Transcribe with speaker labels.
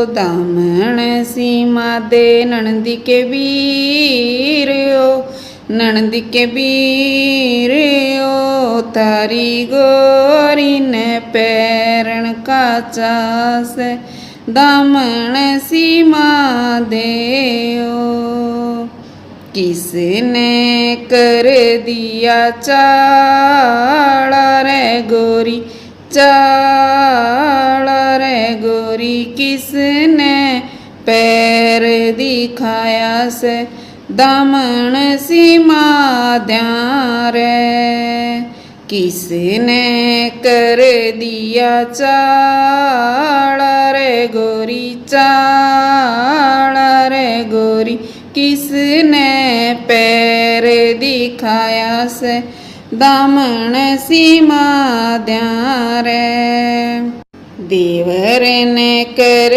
Speaker 1: दामन सीमा दे ननदी के वीर ओ, ननदी के वीर ओ, तारी गोरी ने पैरण का चास, दामन सीमा दे ओ। किसने कर दिया चाड़ा रे गोरी, चाड़ा रे गोरी, किसने पैर दिखाया से, दामन सीमा द्या रे। किसने कर दिया चाड़ा रे गोरी, चाड़ा रे गोरी, किसने पैर दिखाया से, दामन सीमा द्या रे। देवर ने कर